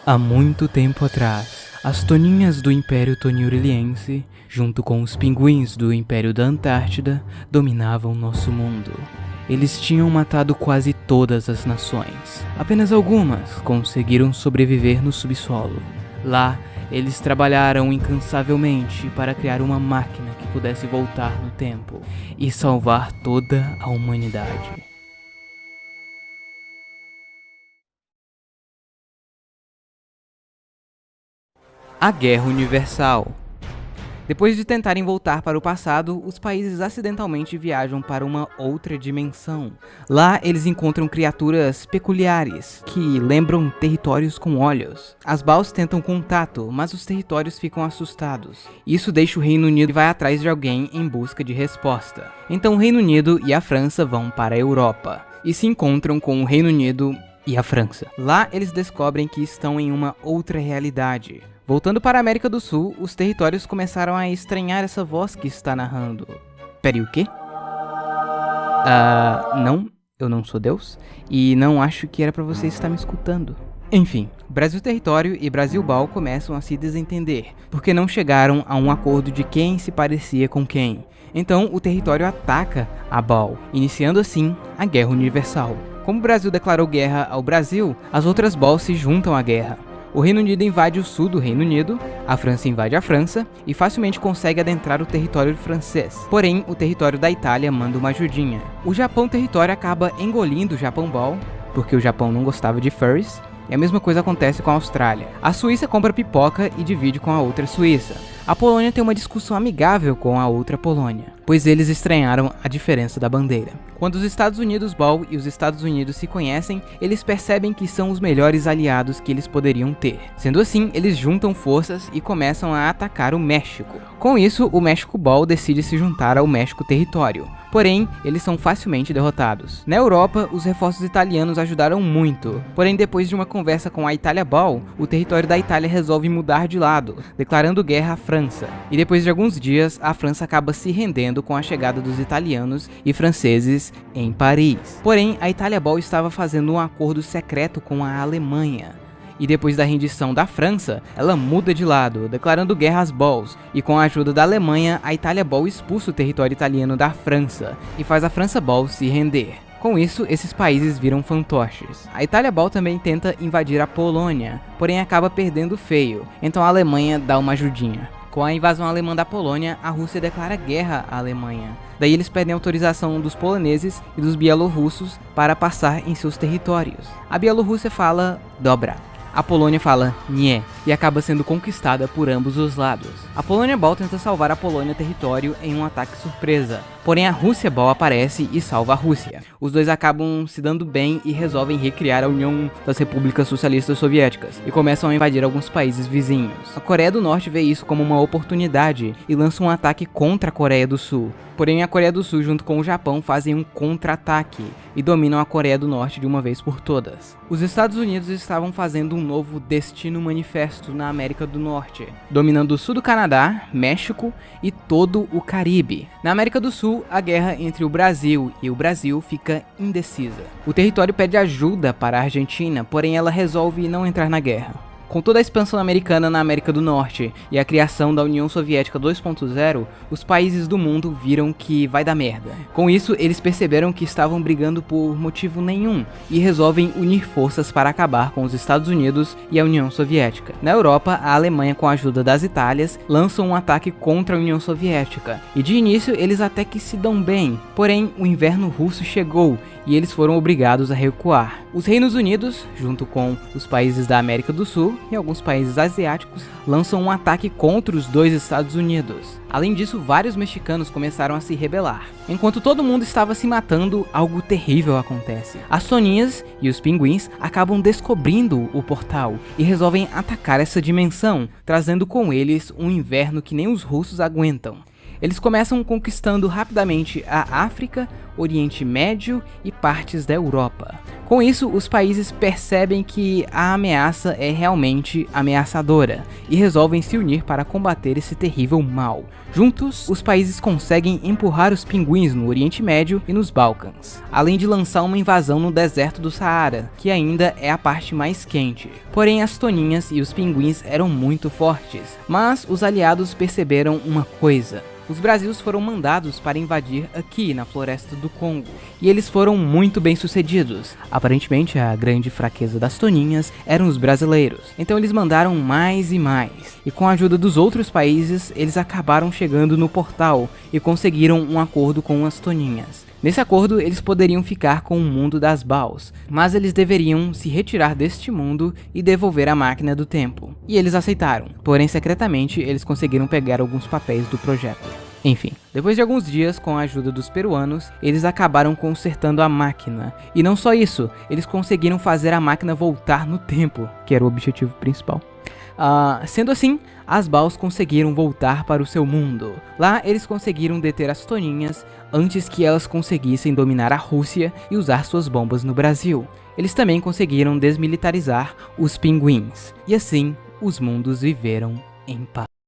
Há muito tempo atrás, as toninhas do Império Tonhuriliense, junto com os pinguins do Império da Antártida, dominavam nosso mundo. Eles tinham matado quase todas as nações. Apenas algumas conseguiram sobreviver no subsolo. Lá, eles trabalharam incansavelmente para criar uma máquina que pudesse voltar no tempo e salvar toda a humanidade. A Guerra Universal. Depois de tentarem voltar para o passado, os países acidentalmente viajam para uma outra dimensão. Lá, eles encontram criaturas peculiares, que lembram territórios com olhos. As Baus tentam contato, mas os territórios ficam assustados. Isso deixa o Reino Unido e vai atrás de alguém em busca de resposta. Então o Reino Unido e a França vão para a Europa, e se encontram com o Reino Unido e a França. Lá, eles descobrem que estão em uma outra realidade. Voltando para a América do Sul, os territórios começaram a estranhar essa voz que está narrando. Peraí, o quê? Não, eu não sou Deus, e não acho que era pra você estar me escutando. Enfim, Brasil Território e Brasil Bal começam a se desentender, porque não chegaram a um acordo de quem se parecia com quem. Então, o território ataca a Bal, iniciando assim a Guerra Universal. Como o Brasil declarou guerra ao Brasil, as outras Bal se juntam à guerra. O Reino Unido invade o sul do Reino Unido, a França invade a França e facilmente consegue adentrar o território francês. Porém, o território da Itália manda uma ajudinha. O Japão Território acaba engolindo o Japão Ball, porque o Japão não gostava de furries, e a mesma coisa acontece com a Austrália. A Suíça compra pipoca e divide com a outra Suíça. A Polônia tem uma discussão amigável com a outra Polônia, pois eles estranharam a diferença da bandeira. Quando os Estados Unidos Ball e os Estados Unidos se conhecem, eles percebem que são os melhores aliados que eles poderiam ter. Sendo assim, eles juntam forças e começam a atacar o México. Com isso, o México Ball decide se juntar ao México Território. Porém, eles são facilmente derrotados. Na Europa, os reforços italianos ajudaram muito. Porém, depois de uma conversa com a Itália Ball, o território da Itália resolve mudar de lado, declarando guerra à França. E depois de alguns dias, a França acaba se rendendo com a chegada dos italianos e franceses em Paris. Porém, a Itália Ball estava fazendo um acordo secreto com a Alemanha. E depois da rendição da França, ela muda de lado, declarando guerra às Balls, e com a ajuda da Alemanha, a Itália Ball expulsa o território italiano da França, e faz a França Ball se render. Com isso, esses países viram fantoches. A Itália Ball também tenta invadir a Polônia, porém acaba perdendo feio, então a Alemanha dá uma ajudinha. Com a invasão alemã da Polônia, a Rússia declara guerra à Alemanha. Daí eles pedem autorização dos poloneses e dos bielorrussos para passar em seus territórios. A Bielorrússia fala dobra. A Polônia fala nhé e acaba sendo conquistada por ambos os lados. A Polônia Ball tenta salvar a Polônia Território em um ataque surpresa, porém a Rússia Ball aparece e salva a Rússia. Os dois acabam se dando bem e resolvem recriar a União das Repúblicas Socialistas Soviéticas e começam a invadir alguns países vizinhos. A Coreia do Norte vê isso como uma oportunidade e lança um ataque contra a Coreia do Sul. Porém, a Coreia do Sul junto com o Japão fazem um contra-ataque e dominam a Coreia do Norte de uma vez por todas. Os Estados Unidos estavam fazendo um novo Destino Manifesto na América do Norte, dominando o sul do Canadá, México e todo o Caribe. Na América do Sul, a guerra entre o Brasil e o Brasil fica indecisa. O território pede ajuda para a Argentina, porém ela resolve não entrar na guerra. Com toda a expansão americana na América do Norte e a criação da União Soviética 2.0, os países do mundo viram que vai dar merda. Com isso, eles perceberam que estavam brigando por motivo nenhum e resolvem unir forças para acabar com os Estados Unidos e a União Soviética. Na Europa, a Alemanha, com a ajuda das Itálias, lança um ataque contra a União Soviética. E de início, eles até que se dão bem, porém o inverno russo chegou e eles foram obrigados a recuar. Os Reinos Unidos, junto com os países da América do Sul e alguns países asiáticos, lançam um ataque contra os dois Estados Unidos. Além disso, vários mexicanos começaram a se rebelar. Enquanto todo mundo estava se matando, algo terrível acontece. As Toninhas e os Pinguins acabam descobrindo o portal e resolvem atacar essa dimensão, trazendo com eles um inverno que nem os russos aguentam. Eles começam conquistando rapidamente a África, Oriente Médio e partes da Europa. Com isso, os países percebem que a ameaça é realmente ameaçadora e resolvem se unir para combater esse terrível mal. Juntos, os países conseguem empurrar os pinguins no Oriente Médio e nos Balcãs, além de lançar uma invasão no deserto do Saara, que ainda é a parte mais quente. Porém, as toninhas e os pinguins eram muito fortes, mas os aliados perceberam uma coisa. Os Brasils foram mandados para invadir aqui na floresta do Congo, e eles foram muito bem sucedidos. Aparentemente, a grande fraqueza das toninhas eram os brasileiros, então eles mandaram mais e mais, e com a ajuda dos outros países, eles acabaram chegando no portal e conseguiram um acordo com as toninhas. Nesse acordo, eles poderiam ficar com o mundo das Baus, mas eles deveriam se retirar deste mundo e devolver a máquina do tempo. E eles aceitaram, porém secretamente eles conseguiram pegar alguns papéis do projeto. Enfim, depois de alguns dias, com a ajuda dos peruanos, eles acabaram consertando a máquina. E não só isso, eles conseguiram fazer a máquina voltar no tempo, que era o objetivo principal. Sendo assim, as Baus conseguiram voltar para o seu mundo. Lá eles conseguiram deter as toninhas antes que elas conseguissem dominar a Rússia e usar suas bombas no Brasil. Eles também conseguiram desmilitarizar os pinguins. E assim, os mundos viveram em paz.